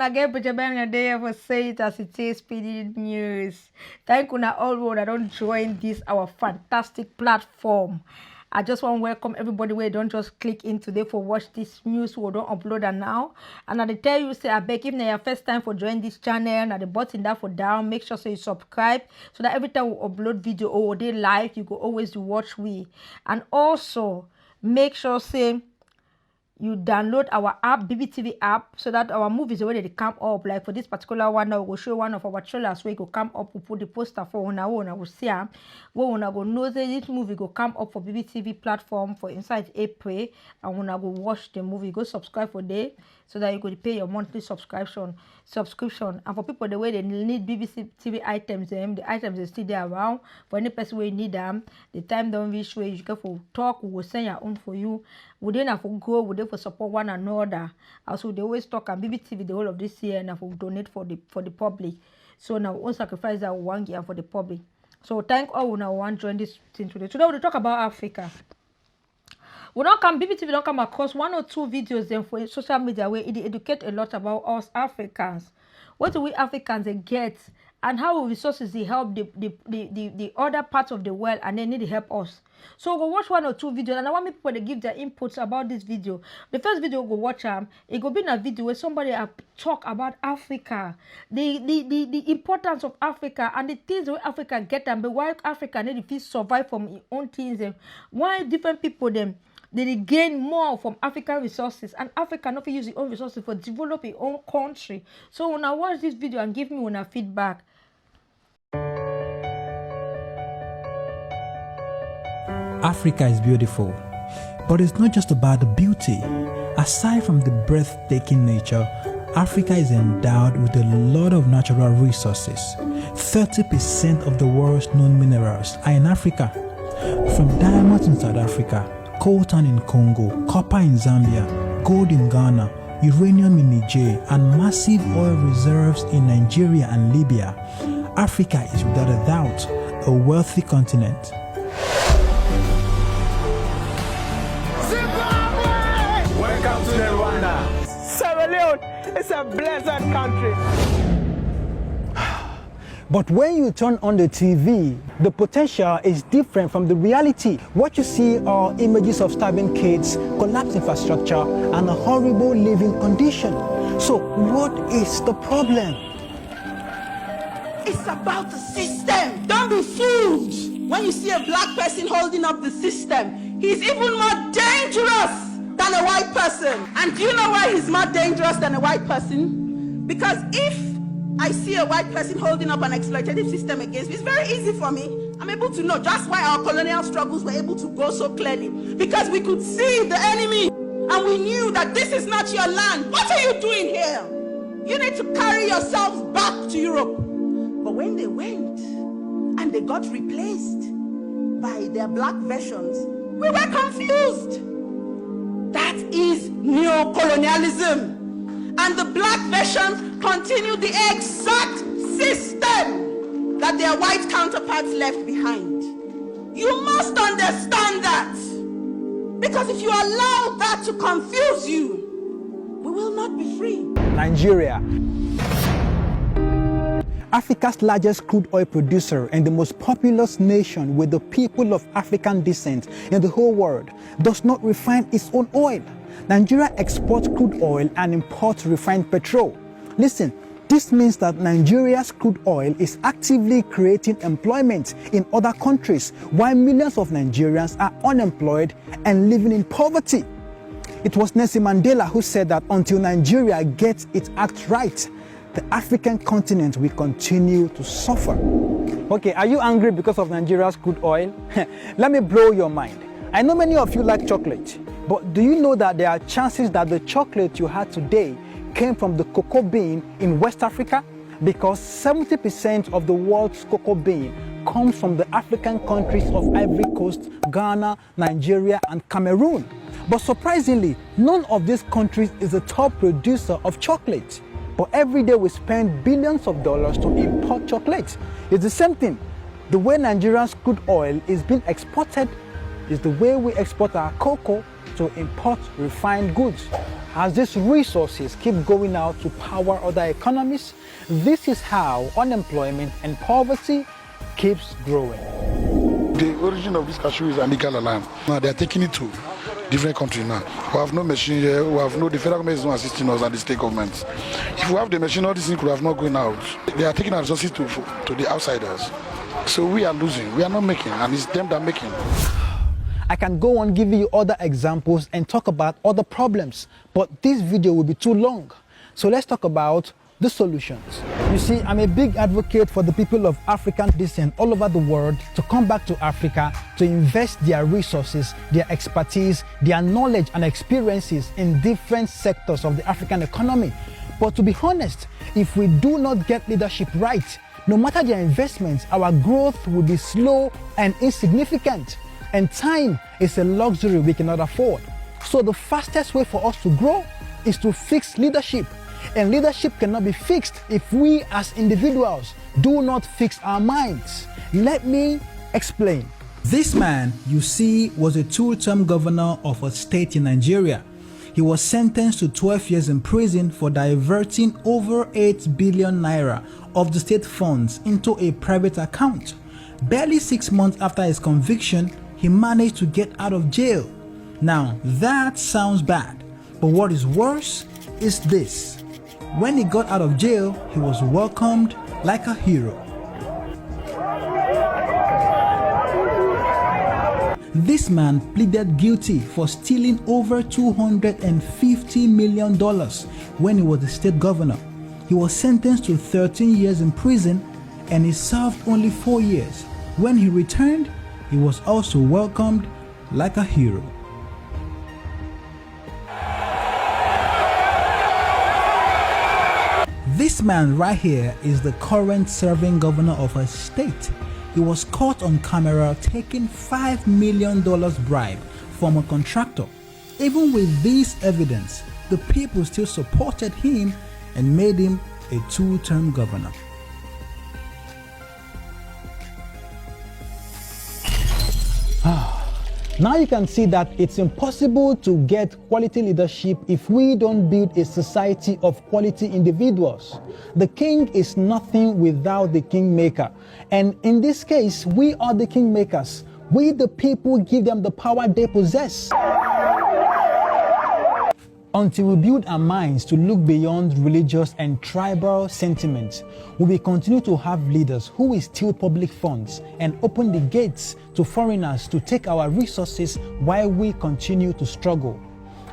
I get PIDGIN there for say it as it is, PD News. Thank you all that don't join this our fantastic platform. I just want to welcome everybody where don't just click in today for watch this news we don't upload and now. And I tell you say I beg if your first time for join this channel, now the button that for down, make sure so you subscribe so that every time we upload video or they live, you go always watch we. And also make sure say you download our app, Bbtv app, so that our movies already come up. Like for this particular one, now we'll show one of our trailers where it will come up. We'll put the poster for one hour, and we'll see where we go know that this movie will come up for Bbtv platform for inside April, and when I go watch the movie, go subscribe for day so that you could pay your monthly subscription. And for people the way they need Bbtv items, the items are still there around. For any person where you need them, the time don't reach where you can for talk, we will send your own for you. We didn't have to go, we did for support one another. Also, they always talk on Bbtv the whole of this year and have to donate for the public. So now we won't sacrifice that 1 year for the public. So thank all who now want to join this thing today. Today we'll talk about Africa. We don't come Bbtv don't come across 1 or 2 videos then for social media where it educate a lot about us Africans. What do we Africans get and how resources they help the other parts of the world and they need to help us. So go watch 1 or 2 videos and I want people to give their inputs about this video. The first video go watch it go be in a video where somebody talk about Africa, the importance of Africa and the things where Africa get and why Africa need to survive from its own things and why different people them they gain more from African resources and Africa not use its own resources for develop its own country. So when I watch this video and give me one feedback. Africa is beautiful, but it's not just about the beauty. Aside from the breathtaking nature, Africa is endowed with a lot of natural resources. 30% of the world's known minerals are in Africa. From diamonds in South Africa, coltan in Congo, copper in Zambia, gold in Ghana, uranium in Niger, and massive oil reserves in Nigeria and Libya, Africa is without a doubt a wealthy continent. Welcome to Rwanda. Sierra Leone is a blessed country. But when you turn on the TV, the potential is different from the reality. What you see are images of starving kids, collapsed infrastructure, and a horrible living condition. So what is the problem? It's about the system. Don't be fooled. When you see a black person holding up the system, he's even more dangerous than a white person. And do you know why he's more dangerous than a white person? Because if I see a white person holding up an exploitative system against me, it's very easy for me. I'm able to know just why our colonial struggles were able to go so clearly. Because we could see the enemy and we knew that this is not your land. What are you doing here? You need to carry yourselves back to Europe. But when they went and they got replaced by their black versions, we were confused. That is neocolonialism. And the black versions continue the exact system that their white counterparts left behind. You must understand that. Because if you allow that to confuse you, we will not be free. Nigeria, Africa's largest crude oil producer and the most populous nation with the people of African descent in the whole world, does not refine its own oil. Nigeria exports crude oil and imports refined petrol. Listen, this means that Nigeria's crude oil is actively creating employment in other countries, while millions of Nigerians are unemployed and living in poverty. It was Nelson Mandela who said that until Nigeria gets its act right, the African continent will continue to suffer. Okay, are you angry because of Nigeria's crude oil? Let me blow your mind. I know many of you like chocolate, but do you know that there are chances that the chocolate you had today came from the cocoa bean in West Africa? Because 70% of the world's cocoa bean comes from the African countries of Ivory Coast, Ghana, Nigeria, and Cameroon. But surprisingly, none of these countries is a top producer of chocolate. But every day we spend billions of dollars to import chocolate. It's the same thing. The way Nigeria's crude oil is being exported is the way we export our cocoa to import refined goods. as these resources keep going out to power other economies, this is how unemployment and poverty keeps growing. The origin of this cashew is illegal alarm. Now they are taking it to different countries now. We have no machine here, we have no, the federal government is not assisting us and the state governments. If we have the machine, all these things could have not going out. They are taking our resources to the outsiders. So we are losing, we are not making, and it's them that are making. I can go on giving you other examples and talk about other problems, but this video will be too long. So let's talk about the solutions. You see, I'm a big advocate for the people of African descent all over the world to come back to Africa to invest their resources, their expertise, their knowledge and experiences in different sectors of the African economy. But to be honest, if we do not get leadership right, no matter their investments, our growth will be slow and insignificant. And time is a luxury we cannot afford. So the fastest way for us to grow is to fix leadership. And leadership cannot be fixed if we as individuals do not fix our minds. Let me explain. This man you see was a two-term governor of a state in Nigeria. He was sentenced to 12 years in prison for diverting over 8 billion naira of the state funds into a private account. Barely 6 months after his conviction, he managed to get out of jail. Now that sounds bad, but what is worse is this. When he got out of jail, he was welcomed like a hero. This man pleaded guilty for stealing over $250 million when he was the state governor. He was sentenced to 13 years in prison and he served only 4 years. When he returned, he was also welcomed like a hero. This man right here is the current serving governor of a state. He was caught on camera taking $5 million bribe from a contractor. Even with this evidence, the people still supported him and made him a two-term governor. Now you can see that it's impossible to get quality leadership if we don't build a society of quality individuals. The king is nothing without the kingmaker. And in this case, we are the kingmakers. We the people give them the power they possess. Until we build our minds to look beyond religious and tribal sentiments, we will continue to have leaders who will steal public funds and open the gates to foreigners to take our resources while we continue to struggle.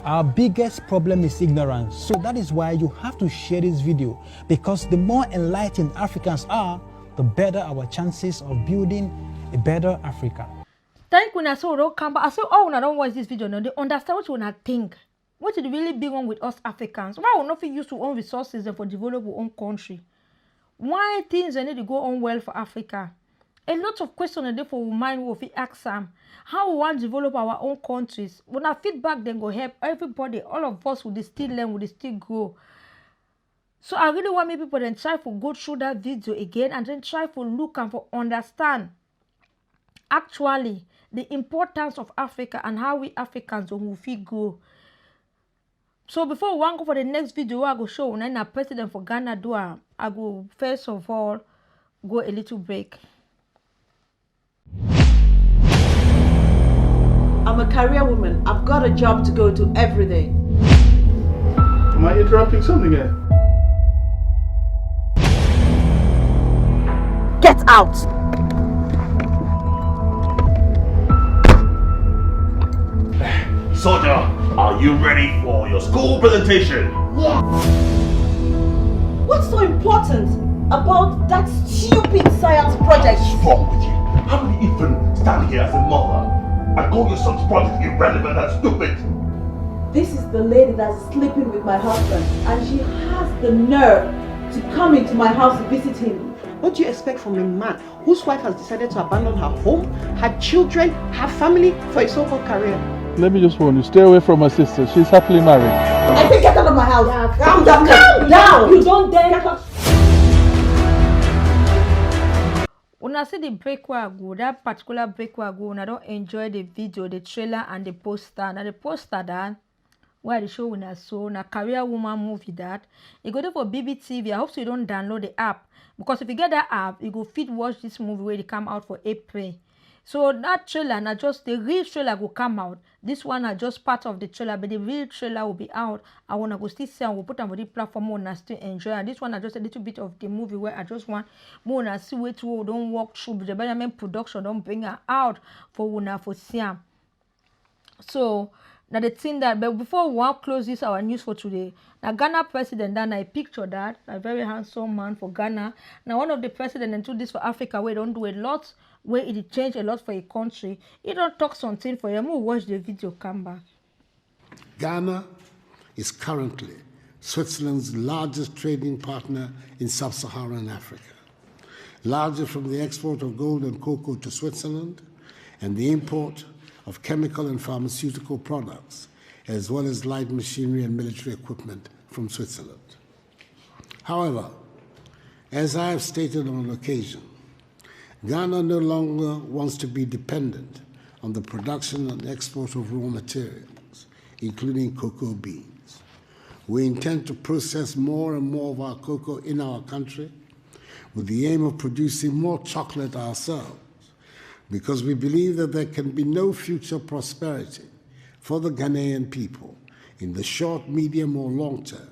Our biggest problem is ignorance, so that is why you have to share this video, because the more enlightened Africans are, the better our chances of building a better Africa. Thank you, so don't come back. I say, oh, I don't watch this video now. They understand what you wanna think. What is really big one with us Africans? Why we not use our own resources and for develop our own country? Why things need to go on well for Africa? A lot of questions are there for mind what we ask them. How we want to develop our own countries? When our feedback then go help everybody, all of us will still learn, will still grow. So I really want people then try to go through that video again and then try to look and for understand actually the importance of Africa and how we Africans will feel grow. So before we go for the next video, I go show when I'm president for Ghana do I go first of all go a little break. I'm a career woman. I've got a job to go to every day. Am I interrupting something here? Get out! Soldier, are you ready for your school presentation? Yeah. What's so important about that stupid science project? What's wrong with you? How do you even stand here as a mother and call your son's project irrelevant and stupid? This is the lady that's sleeping with my husband, and she has the nerve to come into my house to visit him. What do you expect from a man whose wife has decided to abandon her home, her children, her family for a so-called career? Let me just warn you, stay away from my sister. She's happily married. I think get out of my house. Yeah, calm down. Calm down. You don't dare. When I see the break where I go, that particular break where I go, and I don't enjoy the video, the trailer, and the poster. Now the poster that where the show una so na career woman movie that. You go there for Bbtv. I hope so you don't download the app, because if you get that app, you go fit watch this movie where they come out for April. So that trailer, not just the real trailer will come out. This one are just part of the trailer, but the real trailer will be out. I wanna go still see and we'll put on the platform and still enjoy. And this one are just a little bit of the movie where I just want more and see wait to don't walk through the Benjamin production, don't bring her out for una for see. So now the thing that, but before we want close this our news for today, now Ghana president, and I picture that a very handsome man for Ghana. Now one of the president and do this for Africa, where don't do a lot, where it change a lot for a country. He don't talk something for you. We'll watch the video, come back. Ghana is currently Switzerland's largest trading partner in sub-Saharan Africa, largely from the export of gold and cocoa to Switzerland and the import of chemical and pharmaceutical products, as well as light machinery and military equipment from Switzerland. However, as I have stated on occasion, Ghana no longer wants to be dependent on the production and export of raw materials, including cocoa beans. We intend to process more and more of our cocoa in our country with the aim of producing more chocolate ourselves, because we believe that there can be no future prosperity for the Ghanaian people in the short, medium, or long term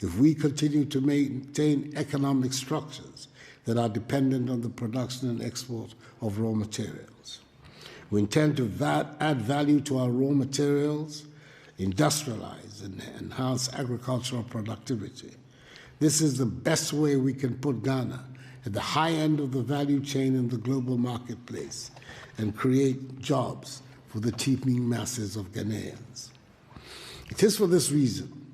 if we continue to maintain economic structures that are dependent on the production and export of raw materials. We intend to add value to our raw materials, industrialize and enhance agricultural productivity. This is the best way we can put Ghana at the high end of the value chain in the global marketplace and create jobs for the teeming masses of Ghanaians. It is for this reason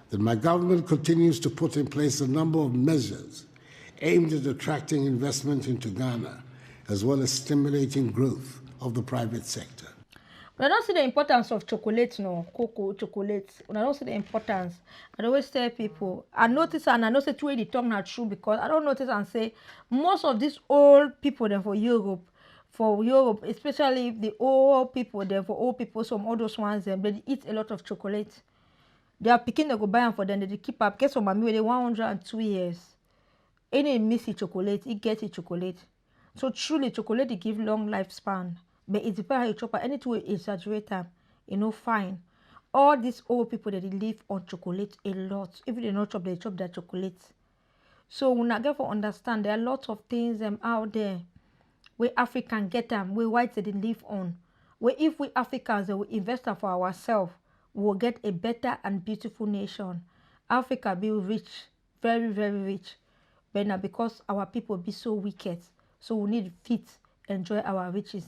that my government continues to put in place a number of measures aimed at attracting investment into Ghana, as well as stimulating growth of the private sector. When I don't see the importance of chocolate, no, cocoa, chocolate, when I don't see the importance, I always tell people, I notice and I know say two way the tongue not true, because I don't notice and say most of these old people then for Europe, especially the old people there for old people, some all those ones them, they eat a lot of chocolate. They are picking they go buy them for them, they keep up. Guess what, mommy, they 102 years. Any miss it chocolate, it gets it chocolate. So truly, chocolate they give long lifespan. But it depends how you chop. Anything we exaggerate them, you know, fine. All these old people that they live on chocolate a lot. If they not chop, they chop their chocolate. So when I get to understand, there are lots of things out there where African get them, where whites they live on. Where if we Africans they will invest for ourselves, we will get a better and beautiful nation. Africa be rich, very, very rich. But now because our people be so wicked, so we need fit enjoy our riches.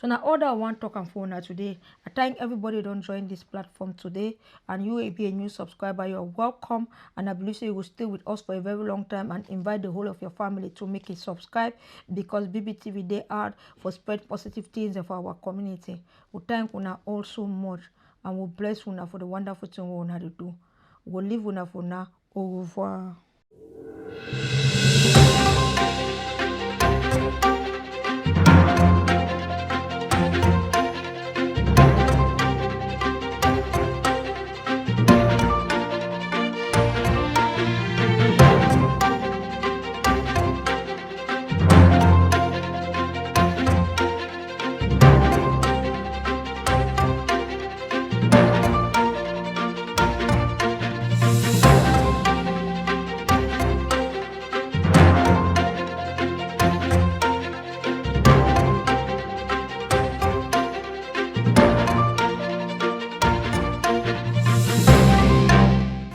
So now all that I want to talk and phone today. I thank everybody don't join this platform today, and you will be a new subscriber. You're welcome, and I believe you will stay with us for a very long time and invite the whole of your family to make it subscribe, because Bbtv they are for spread positive things for our community. We thank una all so much, and we bless una for the wonderful thing we wanna do. We'll leave una for now. Au revoir.